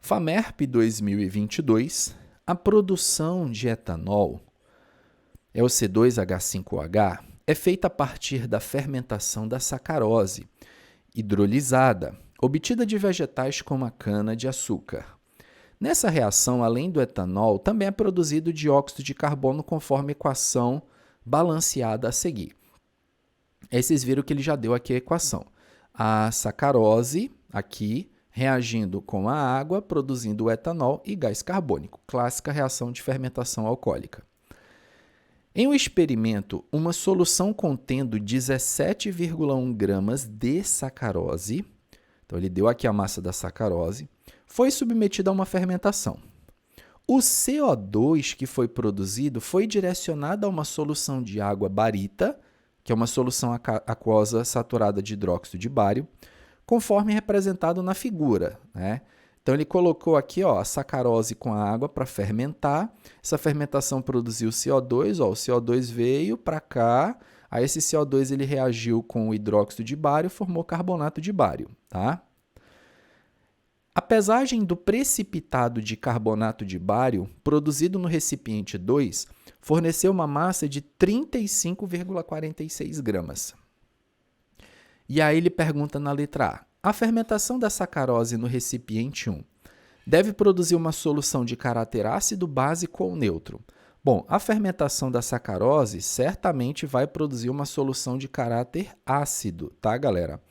FAMERP 2022, a produção de etanol, é o C2H5OH, é feita a partir da fermentação da sacarose hidrolisada, obtida de vegetais como a cana-de-açúcar. Nessa reação, além do etanol, também é produzido dióxido de carbono conforme a equação balanceada a seguir. Aí vocês viram que ele já deu aqui a equação. A sacarose, aqui, reagindo com a água, produzindo o etanol e gás carbônico. Clássica reação de fermentação alcoólica. Em um experimento, uma solução contendo 17,1 gramas de sacarose, então ele deu aqui a massa da sacarose, foi submetida a uma fermentação. O CO2 que foi produzido foi direcionado a uma solução de água barita, que é uma solução aquosa saturada de hidróxido de bário, conforme representado na figura, né? Então, ele colocou aqui a sacarose com a água para fermentar. Essa fermentação produziu CO2, o CO2 veio para cá, aí esse CO2 ele reagiu com o hidróxido de bário e formou carbonato de bário. Tá? A pesagem do precipitado de carbonato de bário, produzido no recipiente 2, forneceu uma massa de 35,46 gramas. E aí ele pergunta na letra A. A fermentação da sacarose no recipiente 1 deve produzir uma solução de caráter ácido, básico ou neutro. Bom, a fermentação da sacarose certamente vai produzir uma solução de caráter ácido, tá, galera?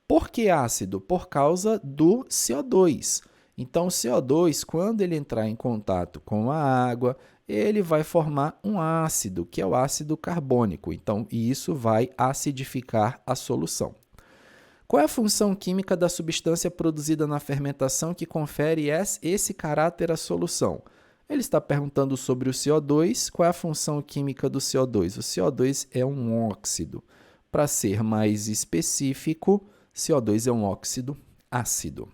Por que ácido? Por causa do CO2. Então, o CO2, quando ele entrar em contato com a água, ele vai formar um ácido, que é o ácido carbônico. Então, isso vai acidificar a solução. Qual é a função química da substância produzida na fermentação que confere esse caráter à solução? Ele está perguntando sobre o CO2. Qual é a função química do CO2? O CO2 é um óxido. Para ser mais específico, CO2 é um óxido ácido.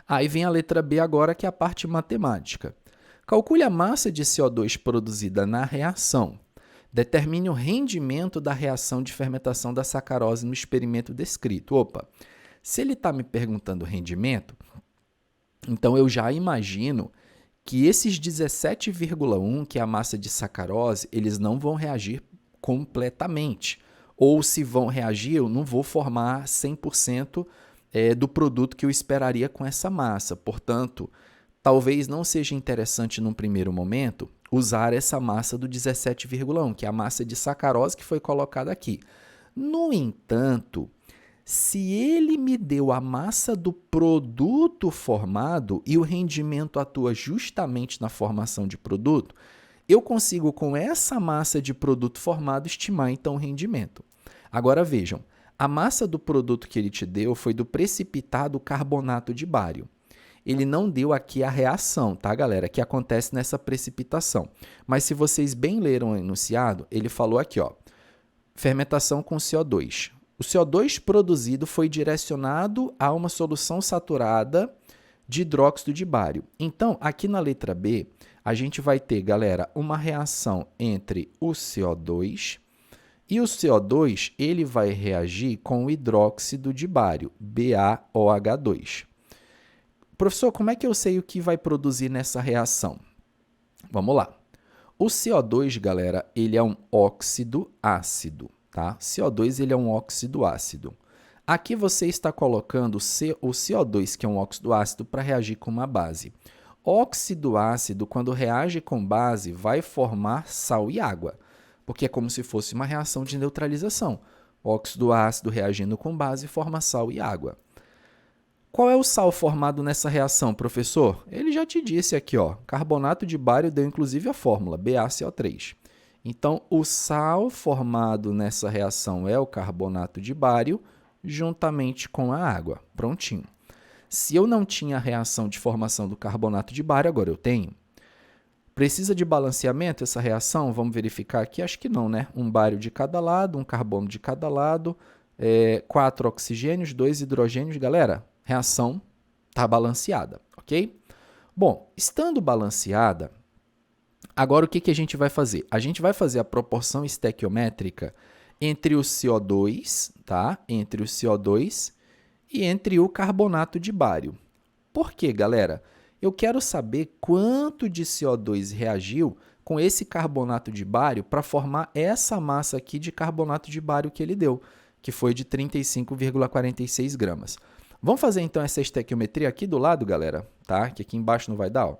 Aí vem a letra B agora, que é a parte matemática. Calcule a massa de CO2 produzida na reação. Determine o rendimento da reação de fermentação da sacarose no experimento descrito. Opa, se ele está me perguntando rendimento, então eu já imagino que esses 17,1, que é a massa de sacarose, eles não vão reagir completamente. Ou se vão reagir, eu não vou formar 100% do produto que eu esperaria com essa massa. Portanto, talvez não seja interessante num primeiro momento usar essa massa do 17,1, que é a massa de sacarose que foi colocada aqui. No entanto, se ele me deu a massa do produto formado e o rendimento atua justamente na formação de produto, eu consigo, com essa massa de produto formado, estimar então o rendimento. Agora vejam, a massa do produto que ele te deu foi do precipitado carbonato de bário. Ele não deu aqui a reação, tá, galera, que acontece nessa precipitação. Mas se vocês bem leram o enunciado, ele falou aqui, fermentação com CO2. O CO2 produzido foi direcionado a uma solução saturada de hidróxido de bário. Então, aqui na letra B, a gente vai ter, galera, uma reação entre o CO2 e o CO2 ele vai reagir com o hidróxido de bário, BaOH2. Professor, como é que eu sei o que vai produzir nessa reação? Vamos lá. O CO2, galera, ele é um óxido ácido, tá? CO2 ele é um óxido ácido. Aqui você está colocando o CO2, que é um óxido ácido, para reagir com uma base. Óxido ácido, quando reage com base, vai formar sal e água, porque é como se fosse uma reação de neutralização. Óxido ácido reagindo com base forma sal e água. Qual é o sal formado nessa reação, professor? Ele já te disse aqui, carbonato de bário deu inclusive a fórmula, BaCO3. Então, o sal formado nessa reação é o carbonato de bário, juntamente com a água. Prontinho. Se eu não tinha a reação de formação do carbonato de bário, agora eu tenho. Precisa de balanceamento essa reação? Vamos verificar aqui? Acho que não, né? Um bário de cada lado, um carbono de cada lado, 4 oxigênios, 2 hidrogênios. Galera, reação está balanceada, ok? Bom, estando balanceada, agora o que a gente vai fazer? A gente vai fazer a proporção estequiométrica entre o CO2, tá? Entre o CO2 e entre o carbonato de bário. Por quê, galera? Eu quero saber quanto de CO2 reagiu com esse carbonato de bário para formar essa massa aqui de carbonato de bário que ele deu, que foi de 35,46 gramas. Vamos fazer então essa estequiometria aqui do lado, galera, tá? Que aqui embaixo não vai dar, ó.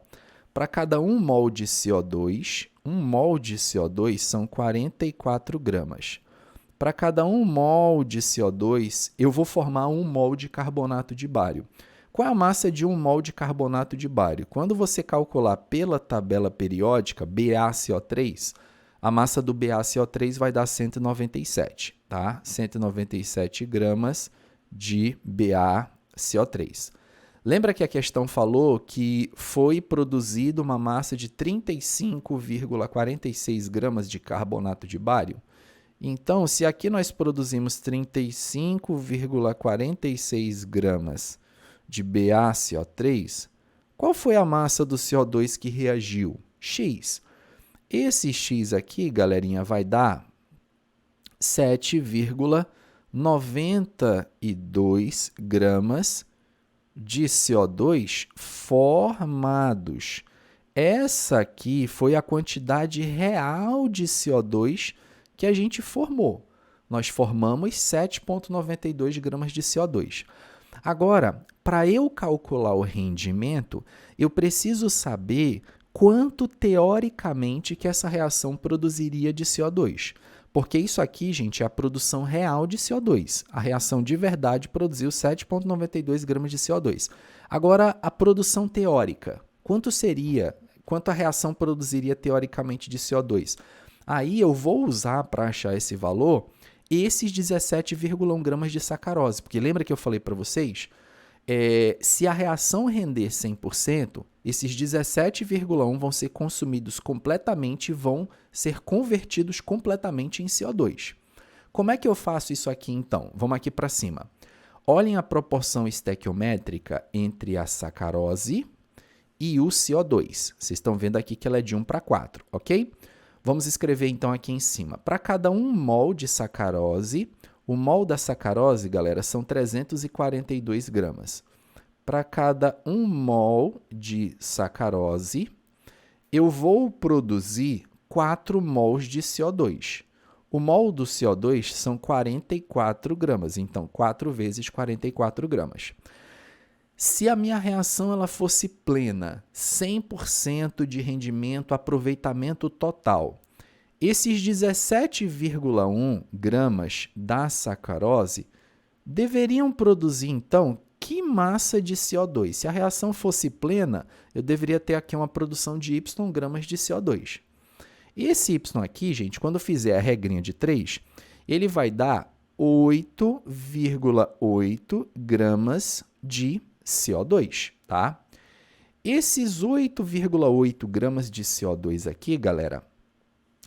Para cada 1 mol de CO2, 1 mol de CO2 são 44 gramas. Para cada 1 mol de CO2, eu vou formar 1 mol de carbonato de bário. Qual é a massa de 1 mol de carbonato de bário? Quando você calcular pela tabela periódica, BaCO3, a massa do BaCO3 vai dar 197, tá? 197 gramas de BaCO3. Lembra que a questão falou que foi produzida uma massa de 35,46 gramas de carbonato de bário? Então, se aqui nós produzimos 35,46 gramas de BaCO3, qual foi a massa do CO2 que reagiu? X. Esse X aqui, galerinha, vai dar 7,92 gramas de CO2 formados. Essa aqui foi a quantidade real de CO2 que a gente formou. Nós formamos 7,92 gramas de CO2. Agora, para eu calcular o rendimento, eu preciso saber quanto teoricamente que essa reação produziria de CO2. Porque isso aqui, gente, é a produção real de CO2. A reação de verdade produziu 7,92 gramas de CO2. Agora, a produção teórica. Quanto a reação produziria teoricamente de CO2? Aí eu vou usar para achar esse valor esses 17,1 gramas de sacarose. Porque lembra que eu falei para vocês? Se a reação render 100%, esses 17,1 vão ser consumidos completamente e vão ser convertidos completamente em CO2. Como é que eu faço isso aqui, então? Vamos aqui para cima. Olhem a proporção estequiométrica entre a sacarose e o CO2. Vocês estão vendo aqui que ela é de 1 para 4, ok? Vamos escrever, então, aqui em cima. Para cada 1 mol de sacarose, o mol da sacarose, galera, são 342 gramas. Para cada 1 mol de sacarose, eu vou produzir 4 mols de CO2. O mol do CO2 são 44 gramas, então 4 vezes 44 gramas. Se a minha reação ela fosse plena, 100% de rendimento, aproveitamento total, esses 17,1 gramas da sacarose deveriam produzir, então, que massa de CO2? Se a reação fosse plena, eu deveria ter aqui uma produção de Y gramas de CO2. Esse Y aqui, gente, quando eu fizer a regrinha de 3, ele vai dar 8,8 gramas de CO2, tá? Esses 8,8 gramas de CO2 aqui, galera,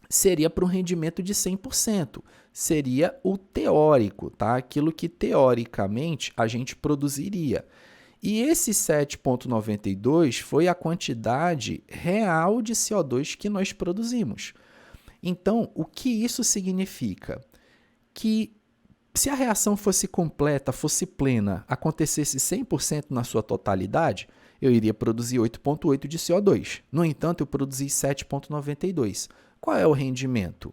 seria para um rendimento de 100%. Seria o teórico, tá? Aquilo que teoricamente a gente produziria. E esse 7,92 foi a quantidade real de CO2 que nós produzimos. Então, o que isso significa? Que se a reação fosse completa, fosse plena, acontecesse 100% na sua totalidade, eu iria produzir 8,8 de CO2. No entanto, eu produzi 7,92. Qual é o rendimento?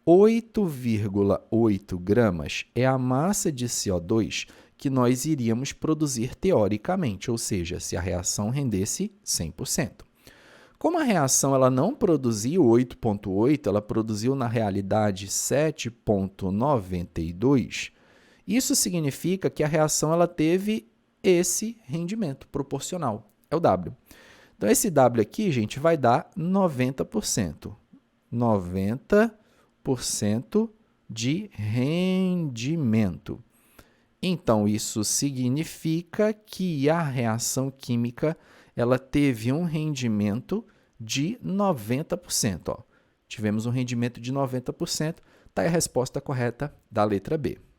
8,8 gramas é a massa de CO2 que nós iríamos produzir teoricamente, ou seja, se a reação rendesse 100%. Como a reação ela não produziu 8,8, ela produziu na realidade 7,92, isso significa que a reação ela teve esse rendimento proporcional, é o W. Então, esse W aqui, gente, vai dar 90%. 90% de rendimento. Então, isso significa que a reação química ela teve um rendimento de 90%. Ó. Tivemos um rendimento de 90%. Está aí a resposta correta da letra B.